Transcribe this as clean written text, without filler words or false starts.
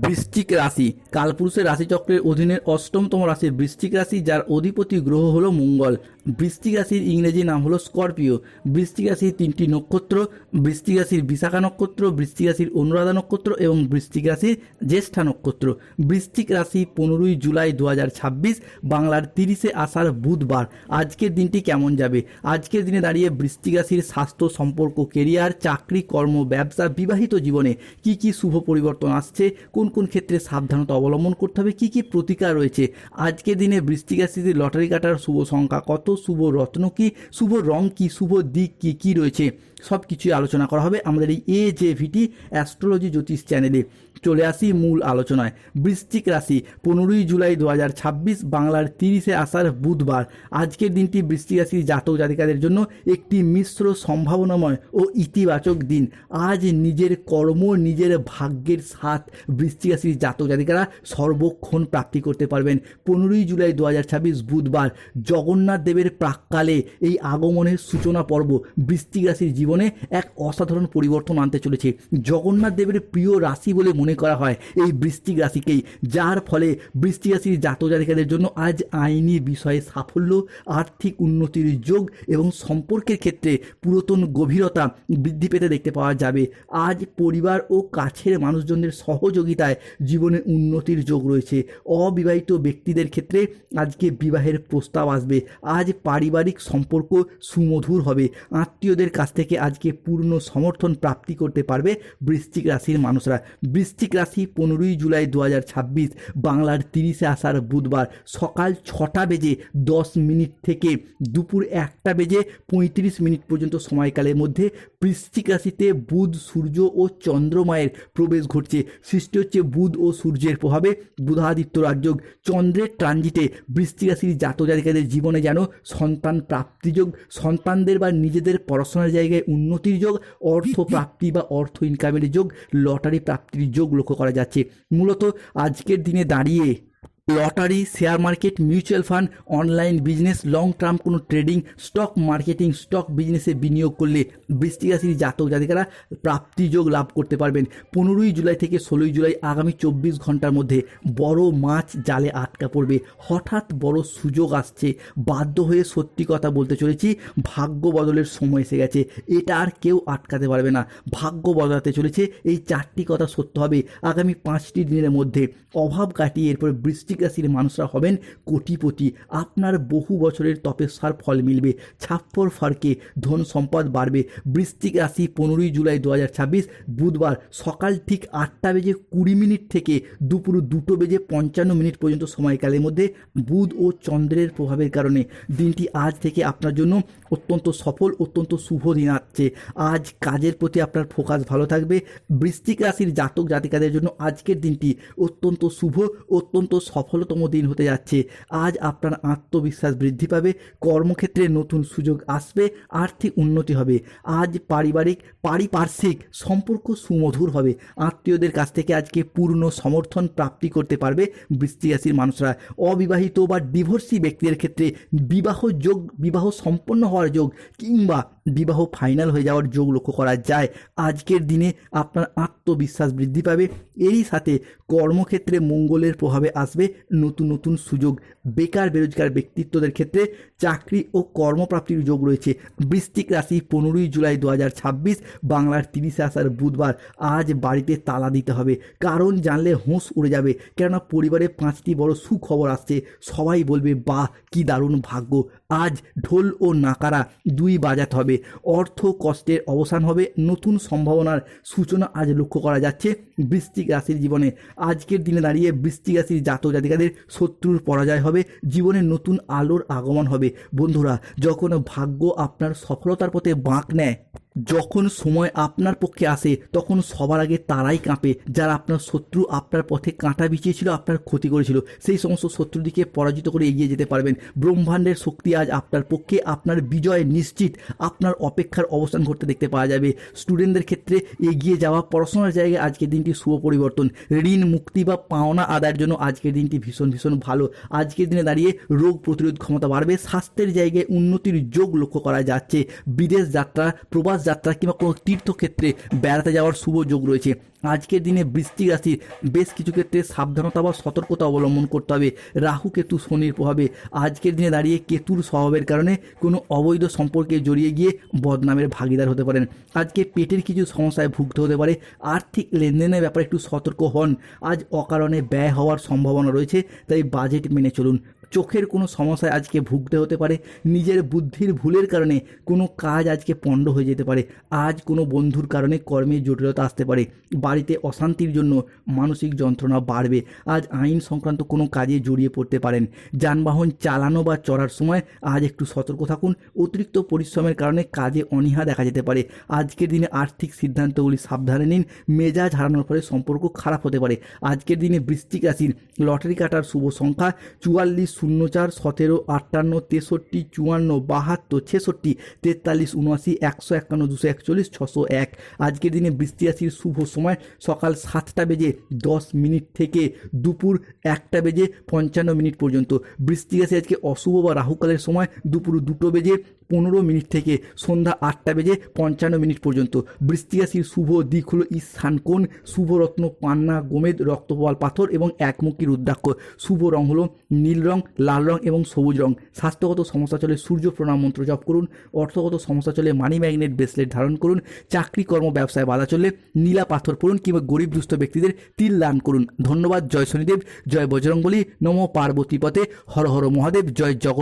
বৃশ্চিক রাশি কালপুরুষের রাশিচক্রের অধীনের অষ্টমতম রাশি বৃশ্চিক রাশি, যার অধিপতি গ্রহ হলো মঙ্গল। বৃশ্চিক রাশির ইংরেজি নাম হলো স্করপিও। বৃশ্চিক রাশির তিনটি নক্ষত্র: বৃশ্চিক রাশির বিশাখা নক্ষত্র, বৃশ্চিক রাশির অনুরাধা নক্ষত্র এবং বৃশ্চিক রাশির জ্যেষ্ঠা নক্ষত্র। বৃশ্চিক রাশি 15ই জুলাই 2026, বাংলার 30শে আষাঢ় বুধবার। আজকের দিনটি কেমন যাবে? আজকের দিনে দাঁড়িয়ে বৃশ্চিক রাশির স্বাস্থ্য, সম্পর্ক, কেরিয়ার, চাকরি, কর্ম, ব্যবসা, বিবাহিত জীবনে কি কি শুভ পরিবর্তন আসছে, কোন কোন ক্ষেত্রে সাবধানতা অবলম্বন করতে হবে, কি কি প্রতিকার রয়েছে। আজকের দিনে বৃশ্চিক রাশিতে লটারি কাটার শুভ সংখ্যা কত, শুভ রত্ন কি, শুভ রং কি, শুভ দিক কি কি রয়েছে, সব কিছুই আলোচনা করা হবে আমাদের এই AJVT অ্যাস্ট্রোলজি জ্যোতিষ চ্যানেলে। চলে আসি মূল আলোচনায়। বৃশ্চিক রাশি 15ই জুলাই 2026, বাংলার 30শে আষাঢ় বুধবার। আজকের দিনটি বৃশ্চিক রাশির জাতক জাতিকাদের জন্য একটি মিশ্র, সম্ভাবনাময় ও ইতিবাচক দিন। আজ নিজের কর্ম, নিজের ভাগ্যের সাথ বৃশ্চিক রাশির জাতক জাতিকারা সর্বক্ষণ প্রাপ্তি করতে পারবেন। 15ই জুলাই 2026 বুধবার জগন্নাথ দেবের প্রাক্কালে এই আগমনের সূচনা পর্ব বৃশ্চিক রাশির জীবনে এক অসাধারণ পরিবর্তন আনতে চলেছে। জগন্নাথ দেবের প্রিয় রাশি বলে মনে করা হয় এই বৃশ্চিক রাশিকেই, যার ফলে বৃশ্চিক রাশির জাতক জাতিকাদের জন্য আজ আইনি বিষয়ে সাফল্য, আর্থিক উন্নতির যোগ এবং সম্পর্কের ক্ষেত্রে পুরাতন গভীরতা বৃদ্ধি পেতে দেখতে পাওয়া যাবে। আজ পরিবার ও কাছের মানুষজনদের সহযোগিতায় জীবনে উন্নতির যোগ রয়েছে। অবিবাহিত ব্যক্তিদের ক্ষেত্রে আজকে বিবাহের প্রস্তাব আসবে। আজ পারিবারিক সম্পর্ক সুমধুর হবে। আত্মীয়দের কাছ থেকে আজকে পূর্ণ সমর্থন প্রাপ্তি করতে পারবে বৃশ্চিক রাশির মানুষরা। বৃশ্চিক রাশি 15ই জুলাই 2026, বাংলার 30শে আষাঢ় বুধবার সকাল 6টা বেজে 10 মিনিট থেকে দুপুর 1টা বেজে 35 মিনিট পর্যন্ত সময়কালের মধ্যে বৃশ্চিক রাশিতে বুধ, সূর্য ও চন্দ্রমায়ের প্রবেশ ঘটছে। সৃষ্টি হচ্ছে বুধ ও সূর্যের প্রভাবে বুধাদিত্য রাজযোগ। চন্দ্রের ট্রানজিটে বৃশ্চিক রাশির জাতক জাতিকাদের জীবনে যেন সন্তান প্রাপ্তিযোগ, সন্তানদের বা নিজেদের পড়াশোনার জায়গায় উন্নতির যোগ, অর্থ প্রাপ্তি বা অর্থ ইনকামের যোগ, লটারি প্রাপ্তির যোগ লক্ষ্য করা যাচ্ছে। মূলত আজকের দিনে দাঁড়িয়ে lottery, share market, mutual fund, online business, long term কোনো ট্রেডিং, স্টক মার্কেটিং, স্টক বিজনেসে বিনিয়োগ করলে বৃশ্চিক রাশির জাতক জাতিকারা প্রাপ্তিযোগ লাভ করতে পারবেন। 15ই জুলাই থেকে 16ই জুলাই আগামী 24 ঘন্টার মধ্যে বড় মাছ জালে আটকা পড়বে। হঠাৎ বড় সুযোগ আসছে। বাধ্য হয়ে সত্যি কথা বলতে চলেছি, ভাগ্য বদলের সময় এসে গেছে। এটা আর কেউ আটকাতে পারবে না। ভাগ্য বদলাতে চলেছে। এই 4টি কথা সত্য হবে আগামী 5টি দিনের মধ্যে। অভাব কাটিয়ে এরপর বৃশ্চিক রাশির মানুষরা হবেন কোটিপতি। আপনার বহু বছরের তপস্যার ফল মিলবে। ছাপ্পর ফারকে ধন সম্পদ বাড়বে। বৃশ্চিক রাশি 15ই জুলাই 2026 বুধবার সকাল ঠিক 8টা বেজে 20 মিনিট থেকে দুপুর 2টো বেজে 55 মিনিট পর্যন্ত সময়কালের মধ্যে বুধ ও চন্দ্রের প্রভাবের কারণে দিনটি আজ থেকে আপনার জন্য অত্যন্ত সফল, অত্যন্ত শুভ দিন আসছে। আজ কাজের প্রতি আপনার ফোকাস ভালো থাকবে। বৃশ্চিক রাশির জাতক জাতিকাদের জন্য আজকের দিনটি অত্যন্ত শুভ, অত্যন্ত সফলতম দিন হতে যাচ্ছে। আজ আপনার আত্মবিশ্বাস বৃদ্ধি পাবে। কর্মক্ষেত্রে নতুন সুযোগ আসবে। আর্থিক উন্নতি হবে। আজ পারিপার্শ্বিক সম্পর্ক সুমধুর হবে। আত্মীয়দের কাছ থেকে আজকে পূর্ণ সমর্থন প্রাপ্তি করতে পারবে বৃশ্চিক রাশির মানুষরা। অবিবাহিত বা ডিভোর্সি ব্যক্তিদের ক্ষেত্রে বিবাহ যোগ, বিবাহ সম্পন্ন হওয়ার যোগ কিংবা বিবাহ ফাইনাল হয়ে যাওয়ার যোগ লক্ষ্য করা যায়। আজকের দিনে আপনার আত্মবিশ্বাস বৃদ্ধি পাবে। এরই সাথে কর্মক্ষেত্রে মঙ্গলের প্রভাবে আসবে নতুন নতুন সুযোগ। বেকার বেরোজগার ব্যক্তিত্বদের ক্ষেত্রে চাকরি ও কর্মপ্রাপ্তির যোগ রয়েছে। বৃশ্চিক রাশি 15ই জুলাই 2026, বাংলার 30শে আষাঢ় বুধবার। আজ বাড়িতে তালা দিতে হবে। কারণ জানলে হোঁশ উড়ে যাবে। কেননা পরিবারে 5টি বড় সুখবর আসছে। সবাই বলবে বাহ কি দারুণ ভাগ্য। আজ ঢোল ও নাকারা দুই বাজাতে হবে। অর্থ কষ্টের অবসান হবে। নতুন সম্ভাবনার সূচনা আজ লক্ষ্য করা যাচ্ছে বৃশ্চিক রাশির জীবনে। আজকের দিনে দাঁড়িয়ে বৃশ্চিক রাশির জাতক জাতিকাদের শত্রুর পরাজয় হবে। জীবনে নতুন আলোর আগমন হবে। বন্ধুরা, যখন ভাগ্য আপনার সফলতার পথে বাঁক নেয়, যখন সময় আপনার পক্ষে আসে, তখন সবার আগে তারাই কাঁপে যারা আপনার শত্রু, আপনার পথে কাঁটা বিছিয়েছিল, আপনার ক্ষতি করেছিল। সেই সমস্ত শত্রুদিকে পরাজিত করে এগিয়ে যেতে পারবেন। ব্রহ্মাণ্ডের শক্তি আজ আপনার পক্ষে। আপনার বিজয় নিশ্চিত। আপনার অপেক্ষার অবসান ঘটতে দেখতে পাওয়া যাবে। স্টুডেন্টদের ক্ষেত্রে এগিয়ে যাওয়া, পড়াশোনার জায়গায় আজকের দিনটি শুভ পরিবর্তন। ঋণ মুক্তি বা পাওনা আদায়ের জন্য আজকের দিনটি ভীষণ ভীষণ ভালো। আজকের দিনে দাঁড়িয়ে রোগ প্রতিরোধ ক্ষমতা বাড়বে। স্বাস্থ্যের জায়গায় উন্নতির যোগ লক্ষ্য করা যাচ্ছে। বিদেশ যাত্রা, প্রবাস প্রবাস যাত্রা কিংবা কোনো তীর্থক্ষেত্রে বেড়াতে যাওয়ার শুভ যোগ রয়েছে। আজকের দিনে বৃশ্চিক রাশির বেশ কিছু ক্ষেত্রে সাবধানতা বা সতর্কতা অবলম্বন করতে হবে। রাহু কেতু শনির প্রভাবে আজকের দিনে দাঁড়িয়ে কেতুর স্বভাবের কারণে কোনো অবৈধ সম্পর্কে জড়িয়ে গিয়ে বদনামের ভাগিদার হতে পারেন। আজকে পেটের কিছু সমস্যায় ভুগতে হতে পারে। আর্থিক লেনদেনের ব্যাপারে একটু সতর্ক হন। আজ অকারণে ব্যয় হওয়ার সম্ভাবনা রয়েছে, তাই বাজেট মেনে চলুন। চোখের কোনো সমস্যায় আজকে ভুগতে হতে পারে। নিজের বুদ্ধির ভুলের কারণে কোনো কাজ আজকে পণ্ড হয়ে যেতে পারে। আজ কোনো বন্ধুর কারণে কর্মে জটিলতা আসতে পারে। বাড়িতে অশান্তির জন্য মানসিক যন্ত্রণা বাড়বে। আজ আইন সংক্রান্ত কোনো কাজে জড়িয়ে পড়তে পারেন। যানবাহন চালানো বা চড়ার সময় আজ একটু সতর্ক থাকুন। অতিরিক্ত পরিশ্রমের কারণে কাজে অনীহা দেখা যেতে পারে। আজকের দিনে আর্থিক সিদ্ধান্তগুলি সাবধানে নিন। মেজাজ হারানোর ফলে সম্পর্ক খারাপ হতে পারে। আজকের দিনে বৃশ্চিক রাশির লটারি কাটার শুভ সংখ্যা 44, 04, 17, 58, 63, 54, 72, 66, 43, 79, 151, 241, 601। আজকের দিনে বৃশ্চিক রাশির শুভ সময় সকাল 7:10 থেকে দুপুর 1:55 পর্যন্ত। বৃশ্চিক রাশি আজকে অশুভ বা রাহুকালের সময় দুপুর 2:15 থেকে সন্ধ্যা 8:55 পর্যন্ত। বৃশ্চিক রাশির শুভ দিক হলো ঈশান কোণ, শুভ রত্ন পান্না, গোমেদ, রক্তপাল পাথর এবং একমুখী রুদ্রাক্ষ। শুভ রং হলো নীল রং, লাল রং এবং সবুজ রং। স্বাস্থ্যগত সমস্যা চলে সূর্য প্রণাম মন্ত্র জপ করুন। অর্থগত সমস্যা চলে মানি ম্যাগনেট ব্রেসলেট ধারণ করুন। চাকরি কর্ম ব্যবসায় বাধা চললে নীলা পাথর পড়ুন কিংবা গরিব দুস্থ ব্যক্তিদের তিল দান করুন। ধন্যবাদ। জয় শনিদেব, জয় বজরংবলী, নমো পার্বতীপতে, হর হর মহাদেব, জয় জগৎ।